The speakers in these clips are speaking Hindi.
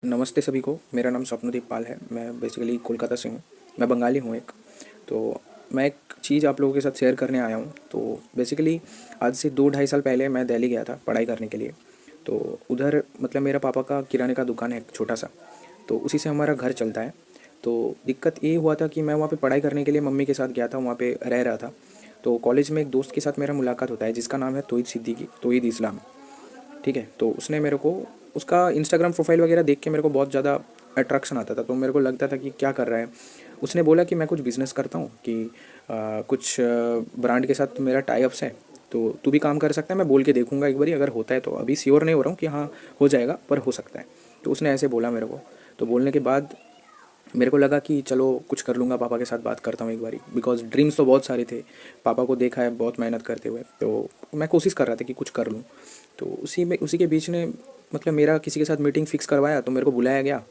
नमस्ते सभी को। मेरा नाम स्वप्नदीप पाल है। मैं बेसिकली कोलकाता से हूँ। मैं बंगाली हूँ एक। तो मैं एक चीज़ आप लोगों के साथ शेयर करने आया हूँ। तो बेसिकली आज से 2 ढाई साल पहले मैं दिल्ली गया था पढ़ाई करने के लिए। तो उधर मतलब मेरा पापा का किराने का दुकान है एक छोटा सा। तो उसी से हमारा घर चलता है। तो दिक्कत ये हुआ था कि मैं वहाँ पे पढ़ाई करने के लिए मम्मी के साथ गया था, वहाँ पे रह रहा था। तो कॉलेज में एक दोस्त के साथ मेरा मुलाकात होता है जिसका नाम है तोहिद सिद्दीकी, तोहिद इस्लाम। ठीक है। तो उसने मेरे को उसका इंस्टाग्राम प्रोफाइल वगैरह देख के मेरे को बहुत ज़्यादा अट्रैक्शन आता था। तो मेरे को लगता था कि क्या कर रहा है। उसने बोला कि मैं कुछ बिज़नेस करता हूँ, कि कुछ ब्रांड के साथ मेरा टाई अप्स है, तो तू भी काम कर सकता है। मैं बोल के देखूंगा एक बारी, अगर होता है तो। अभी श्योर नहीं हो रहा हूँ कि हाँ हो जाएगा, पर हो सकता है। तो उसने ऐसे बोला मेरे को। तो बोलने के बाद मेरे को लगा कि चलो कुछ कर लूँगा, पापा के साथ बात करता हूँ एक बारी, बिकॉज ड्रीम्स तो बहुत सारे थे। पापा को देखा है बहुत मेहनत करते हुए, तो मैं कोशिश कर रहा था कि कुछ कर लूँ। तो उसी के बीच ने मतलब मेरा किसी के साथ मीटिंग फिक्स करवाया, तो मेरे को बुलाया गया।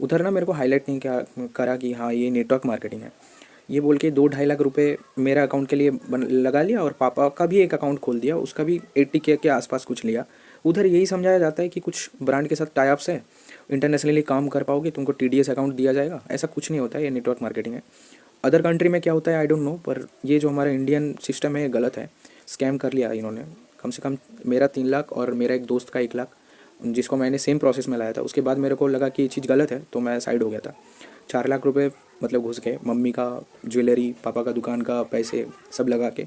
उधर ना मेरे को हाईलाइट नहीं क्या करा कि हाँ ये नेटवर्क मार्केटिंग है। ये बोल के 2 ढाई लाख रुपए मेरा अकाउंट के लिए लगा लिया, और पापा का भी एक अकाउंट खोल दिया, उसका भी 80K के आसपास कुछ लिया। उधर यही समझाया जाता है कि कुछ ब्रांड के साथ टाई अप्स है, इंटरनेशनली काम कर पाओगे, तुमको TDS अकाउंट दिया जाएगा। ऐसा कुछ नहीं होता है, ये नेटवर्क मार्केटिंग है। अदर कंट्री में क्या होता है आई डोंट नो, पर ये जो हमारा इंडियन सिस्टम है ये गलत है। स्कैम कर लिया इन्होंने। कम से कम मेरा 3 लाख और मेरा एक दोस्त का 1 लाख, जिसको मैंने सेम प्रोसेस में लाया था। उसके बाद मेरे को लगा कि ये चीज़ गलत है, तो मैं साइड हो गया था। 4 लाख रुपए मतलब घुस गए, मम्मी का ज्वेलरी, पापा का दुकान का पैसे सब लगा के।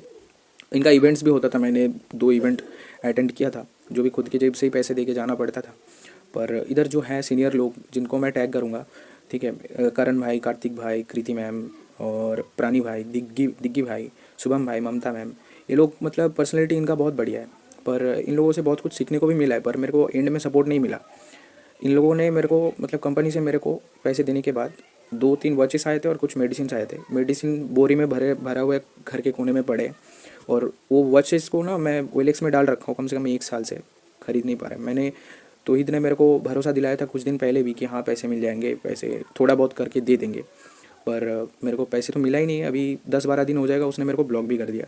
इनका इवेंट्स भी होता था, मैंने 2 इवेंट अटेंड किया था, जो भी खुद की जेब से ही पैसे दे के जाना पड़ता था। पर इधर जो है सीनियर लोग जिनको मैं टैग करूँगा, ठीक है, करण भाई, कार्तिक भाई, कृति मैम, और प्राणी भाई, दिग्गी दिग्गी भाई, शुभम भाई, ममता मैम, ये लोग मतलब पर्सनैलिटी इनका बहुत बढ़िया है। पर इन लोगों से बहुत कुछ सीखने को भी मिला है, पर मेरे को एंड में सपोर्ट नहीं मिला। इन लोगों ने मेरे को मतलब कंपनी से मेरे को पैसे देने के बाद 2-3 वॉचेस आए थे और कुछ मेडिसिन आए थे। मेडिसिन बोरी में भरा हुए घर के कोने में पड़े। और वो वॉचेस को ना मैं OLX में डाल रखा हूँ कम से कम 1 साल से, खरीद नहीं पा रहा मैंने। तोहिद ने मेरे को भरोसा दिलाया था कुछ दिन पहले भी कि हाँ पैसे मिल जाएंगे, पैसे थोड़ा बहुत करके दे देंगे। पर मेरे को पैसे तो मिला ही नहीं है। अभी 10-12 दिन हो जाएगा, उसने मेरे को ब्लॉक भी कर दिया।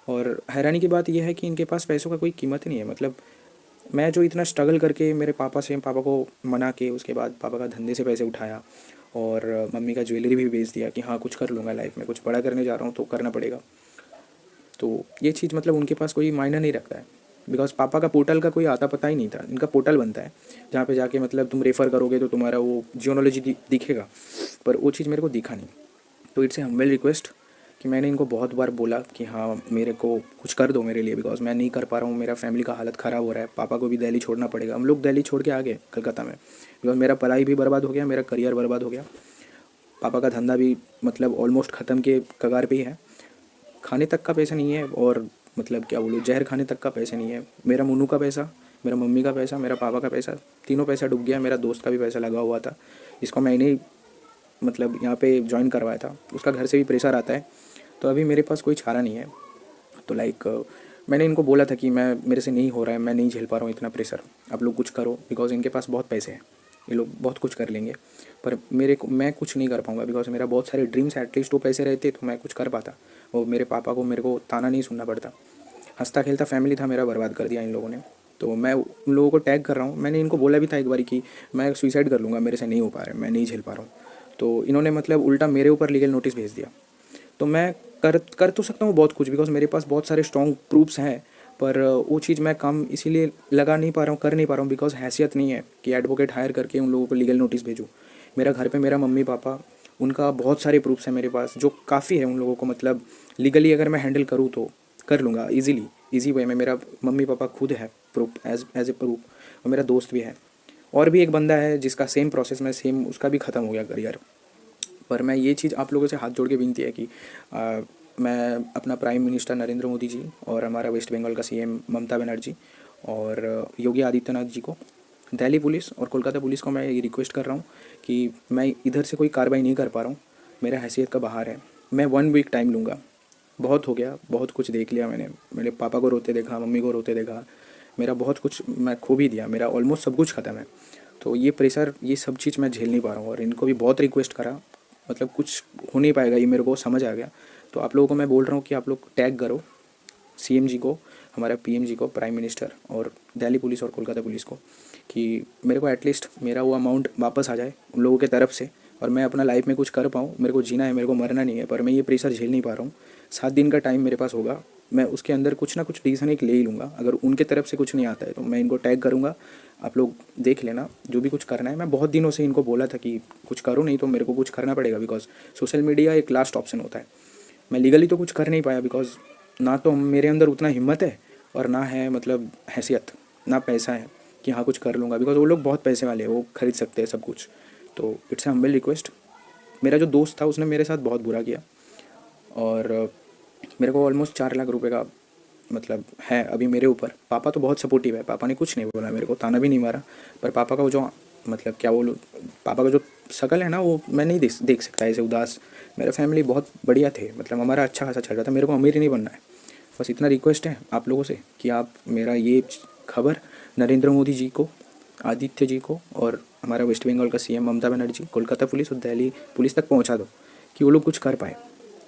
और हैरानी की बात यह है कि इनके पास पैसों का कोई कीमत ही नहीं है। मतलब मैं जो इतना स्ट्रगल करके मेरे पापा को मना के, उसके बाद पापा का धंधे से पैसे उठाया, और मम्मी का ज्वेलरी भी बेच दिया कि हाँ कुछ कर लूँगा लाइफ में, कुछ बड़ा करने जा रहा हूँ तो करना पड़ेगा। तो ये चीज़ मतलब उनके पास कोई मायना नहीं रखता है। बिकॉज पापा का पोर्टल का कोई आता पता ही नहीं था। इनका पोर्टल बनता है जहाँ पे जाके मतलब तुम रेफ़र करोगे तो तुम्हारा वो जियोनोलॉजी दिखेगा, पर वो चीज़ मेरे को दिखा नहीं। तो इट्स ए हम्बल रिक्वेस्ट कि मैंने इनको बहुत बार बोला कि हाँ मेरे को कुछ कर दो मेरे लिए, बिकॉज मैं नहीं कर पा रहा हूँ। मेरा फैमिली का हालत ख़राब हो रहा है, पापा को भी दिल्ली छोड़ना पड़ेगा। हम लोग दिल्ली छोड़ के आ गए कलकत्ता में, बिकॉज मेरा पढ़ाई भी बर्बाद हो गया, मेरा करियर बर्बाद हो गया। पापा का धंधा भी मतलब ऑलमोस्ट ख़त्म के कगार पे ही है। खाने तक का पैसा नहीं है, और मतलब क्या बोलूँ, जहर खाने तक का पैसा नहीं है। मेरा मुन्नू का पैसा, मेरा मम्मी का पैसा, मेरा पापा का पैसा, तीनों पैसा डूब गया। मेरा दोस्त का भी पैसा लगा हुआ था, जिसको मैंने ही मतलब यहाँ पे ज्वाइन करवाया था। उसका घर से भी प्रेशर आता है। तो अभी मेरे पास कोई चारा नहीं है। तो मैंने इनको बोला था कि मेरे से नहीं हो रहा है, मैं नहीं झेल पा रहा हूँ इतना प्रेशर, आप लोग कुछ करो। बिकॉज इनके पास बहुत पैसे हैं, ये लोग बहुत कुछ कर लेंगे। पर मैं कुछ नहीं कर पाऊँगा, बिकॉज मेरा बहुत सारे ड्रीम्स है। एटलीस्ट वो पैसे रहते तो मैं कुछ कर पाता। वो मेरे पापा को मेरे को ताना नहीं सुनना पड़ता। हंसता खेलता फैमिली था मेरा, बर्बाद कर दिया इन लोगों ने। तो मैं उन लोगों को टैग कर रहा हूँ। मैंने इनको बोला भी था एक बार कि मैं सुसाइड कर लूँगा, मेरे से नहीं हो पा रहा है, मैं नहीं झेल पा रहा हूँ। तो इन्होंने मतलब उल्टा मेरे ऊपर लीगल नोटिस भेज दिया। तो मैं कर तो सकता हूँ बहुत कुछ, बिकॉज मेरे पास बहुत सारे स्ट्रॉन्ग प्रूफ्स हैं। पर वो चीज़ मैं काम इसीलिए लगा नहीं पा रहा हूँ, कर नहीं पा रहा हूँ, बिकॉज हैसियत नहीं है कि एडवोकेट हायर करके उन लोगों को लीगल नोटिस भेजूँ। मेरा घर पे मेरा मम्मी पापा, उनका बहुत सारे प्रूफ्स हैं मेरे पास, जो काफ़ी है उन लोगों को मतलब लीगली अगर मैं हैंडल करूँ तो कर लूँगा ईजिली, ईजी वे में। मेरा मम्मी पापा खुद है प्रूफ, एज ए प्रूफ। और मेरा दोस्त भी है, और भी एक बंदा है जिसका सेम प्रोसेस में, सेम उसका भी ख़त्म हो गया करियर। पर मैं ये चीज़ आप लोगों से हाथ जोड़ के विनती है कि मैं अपना प्राइम मिनिस्टर नरेंद्र मोदी जी, और हमारा वेस्ट बंगाल का CM ममता बनर्जी, और योगी आदित्यनाथ जी को, दिल्ली पुलिस और कोलकाता पुलिस को मैं ये रिक्वेस्ट कर रहा हूँ कि मैं इधर से कोई कार्रवाई नहीं कर पा रहा हूँ। मेरा हैसियत का बाहर है। मैं 1 वीक टाइम लूँगा। बहुत हो गया, बहुत कुछ देख लिया मैंने। मेरे पापा को रोते देखा, मम्मी को रोते देखा। मेरा बहुत कुछ मैं खो भी दिया, मेरा ऑलमोस्ट सब कुछ ख़त्म है। तो ये प्रेशर, ये सब चीज़ मैं झेल नहीं पा रहा हूँ। और इनको भी बहुत रिक्वेस्ट करा, मतलब कुछ हो नहीं पाएगा, ये मेरे को समझ आ गया। तो आप लोगों को मैं बोल रहा हूँ कि आप लोग टैग करो CM जी को, हमारा PM जी को, प्राइम मिनिस्टर, और दिल्ली पुलिस और कोलकाता पुलिस को, कि मेरे को एटलीस्ट मेरा वो अमाउंट वापस आ जाए उन लोगों की तरफ से, और मैं अपना लाइफ में कुछ कर पाऊँ। मेरे को जीना है, मेरे को मरना नहीं है, पर मैं ये प्रेशर झेल नहीं पा रहा हूँ। 7 दिन का टाइम मेरे पास होगा, मैं उसके अंदर कुछ ना कुछ डिसीजन एक ले ही लूँगा। अगर उनके तरफ से कुछ नहीं आता है तो मैं इनको टैग करूँगा, आप लोग देख लेना जो भी कुछ करना है। मैं बहुत दिनों से इनको बोला था कि कुछ करो, नहीं तो मेरे को कुछ करना पड़ेगा, बिकॉज सोशल मीडिया एक लास्ट ऑप्शन होता है। मैं लीगली तो कुछ कर नहीं पाया, बिकॉज ना तो मेरे अंदर उतना हिम्मत है और ना है मतलब हैसियत, ना पैसा है कि हाँ कुछ कर लूँगा, बिकॉज वो लोग बहुत पैसे वाले हैं, वो खरीद सकते हैं सब कुछ। तो इट्स ए हम्बल रिक्वेस्ट। मेरा जो दोस्त था उसने मेरे साथ बहुत बुरा किया, और मेरे को ऑलमोस्ट 4 लाख रुपए का मतलब है अभी मेरे ऊपर। पापा तो बहुत सपोर्टिव है, पापा ने कुछ नहीं बोला, मेरे को ताना भी नहीं मारा। पर पापा का वो जो मतलब क्या बोलूँ, पापा का जो शकल है ना, वो मैं नहीं देख सकता ऐसे उदास। मेरा फैमिली बहुत बढ़िया थे, मतलब हमारा अच्छा खासा चल रहा था। मेरे को अमीर ही नहीं बनना है, बस इतना रिक्वेस्ट है आप लोगों से कि आप मेरा ये खबर नरेंद्र मोदी जी को, आदित्य जी को, और हमारा वेस्ट बंगाल का सीएम ममता बनर्जी, कोलकाता पुलिस और दिल्ली पुलिस तक पहुंचा दो कि वो लोग कुछ कर पाए,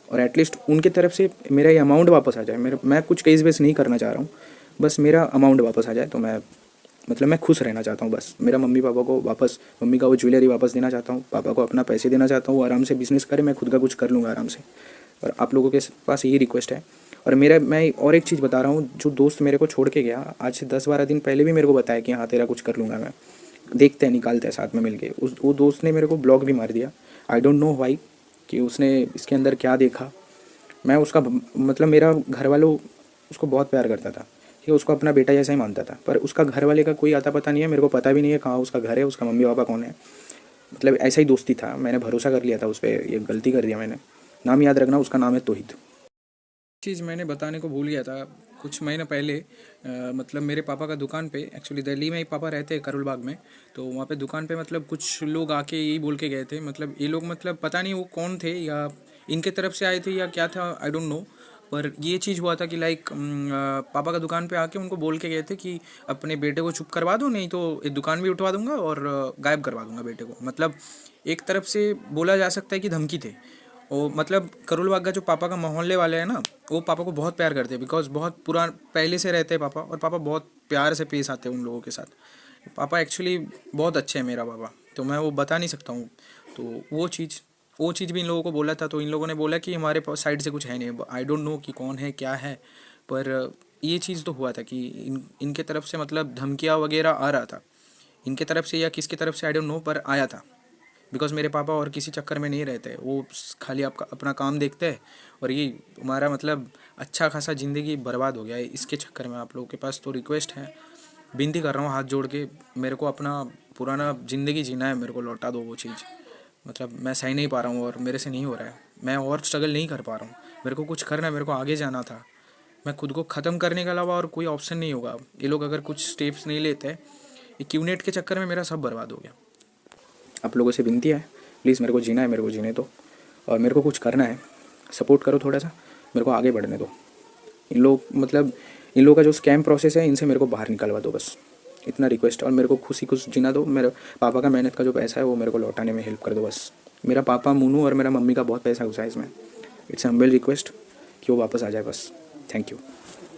और एटलीस्ट उनकी तरफ से मेरा ये अमाउंट वापस आ जाए। मैं कुछ केस बेस नहीं करना चाह रहा हूँ, बस मेरा अमाउंट वापस आ जाए तो मैं मतलब मैं खुश रहना चाहता हूँ। बस मेरा मम्मी पापा को वापस, मम्मी का वो ज्वेलरी वापस देना चाहता हूँ, पापा को अपना पैसे देना चाहता हूँ, आराम से बिजनेस करे, मैं खुद का कुछ कर लूँगा आराम से। और आप लोगों के पास यही रिक्वेस्ट है। और मैं और एक चीज़ बता रहा हूँ, जो दोस्त मेरे को छोड़ के गया आज से 10-12 दिन पहले भी मेरे को बताया कि हाँ तेरा कुछ कर लूँगा मैं, देखते हैं निकालते हैं साथ में मिलके। वो दोस्त ने मेरे को ब्लॉक भी मार दिया। आई डोंट नो वाई, कि उसने इसके अंदर क्या देखा। मैं उसका मतलब मेरा घर वालों उसको बहुत प्यार करता था, कि उसको अपना बेटा जैसा ही मानता था, पर उसका घर वाले का कोई आता पता नहीं है, मेरे को पता भी नहीं है कहाँ उसका घर है, उसका मम्मी पापा कौन है। मतलब ऐसा ही दोस्ती था, मैंने भरोसा कर लिया था उस पर, ये गलती कर दिया मैंने। नाम याद रखना, उसका नाम है तोहिद। चीज़ मैंने बताने को भूल गया था कुछ महीने पहले। मतलब मेरे पापा का दुकान पे, एक्चुअली दिल्ली में ही पापा रहते हैं करोल बाग में, तो वहाँ पे दुकान पे मतलब कुछ लोग आके यही बोल के गए थे। मतलब ये लोग मतलब पता नहीं वो कौन थे, या इनके तरफ से आए थे या क्या था, आई डोंट नो। पर ये चीज़ हुआ था कि लाइक पापा का दुकान पे आके उनको बोल के गए थे कि अपने बेटे को चुप करवा दो, नहीं तो ये दुकान भी उठवा दूंगा और गायब करवा दूंगा बेटे को। मतलब एक तरफ से बोला जा सकता है कि धमकी थे। वो मतलब करोल बाग का जो पापा का मोहल्ले वाले हैं ना, वो पापा को बहुत प्यार करते हैं, बिकॉज बहुत पुरान पहले से रहते हैं पापा, और पापा बहुत प्यार से पेश आते हैं उन लोगों के साथ। पापा एक्चुअली बहुत अच्छे हैं मेरा पापा, तो मैं वो बता नहीं सकता हूँ। तो वो चीज़ भी इन लोगों को बोला था, तो इन लोगों ने बोला कि हमारे साइड से कुछ है नहीं। आई डोंट नो कि कौन है क्या है, पर ये चीज़ तो हुआ था कि इनके तरफ से मतलब धमकियाँ वगैरह आ रहा था, इनके तरफ से या किसकी तरफ से आई डोंट नो, पर आया था। बिकॉज मेरे पापा और किसी चक्कर में नहीं रहते, वो खाली आपका अपना काम देखते हैं, और ये हमारा मतलब अच्छा खासा ज़िंदगी बर्बाद हो गया है इसके चक्कर में। आप लोगों के पास तो रिक्वेस्ट है, विनती कर रहा हूँ हाथ जोड़ के, मेरे को अपना पुराना ज़िंदगी जीना है, मेरे को लौटा दो वो चीज़। मतलब मैं सही नहीं पा रहा हूँ और मेरे से नहीं हो रहा है, मैं और स्ट्रगल नहीं कर पा रहा हूँ। मेरे को कुछ करना है, मेरे को आगे जाना था। मैं खुद को ख़त्म करने के अलावा और कोई ऑप्शन नहीं होगा। ये लोग अगर कुछ स्टेप्स नहीं लेते, ये क्यूनेट के चक्कर में मेरा सब बर्बाद हो गया। आप लोगों से विनती है, प्लीज़ मेरे को जीना है, मेरे को जीने दो, और मेरे को कुछ करना है, सपोर्ट करो थोड़ा सा, मेरे को आगे बढ़ने दो। इन लोग मतलब इन लोगों का जो स्कैम प्रोसेस है, इनसे मेरे को बाहर निकलवा दो, बस इतना रिक्वेस्ट। और मेरे को खुश जीना दो। मेरे पापा का मेहनत का जो पैसा है वो मेरे को लौटाने में हेल्प कर दो बस। मेरा पापा मुनू और मेरा मम्मी का बहुत पैसा घुसा है इसमें। इट्स हम्बल रिक्वेस्ट कि वो वापस आ जाए बस। Thank you.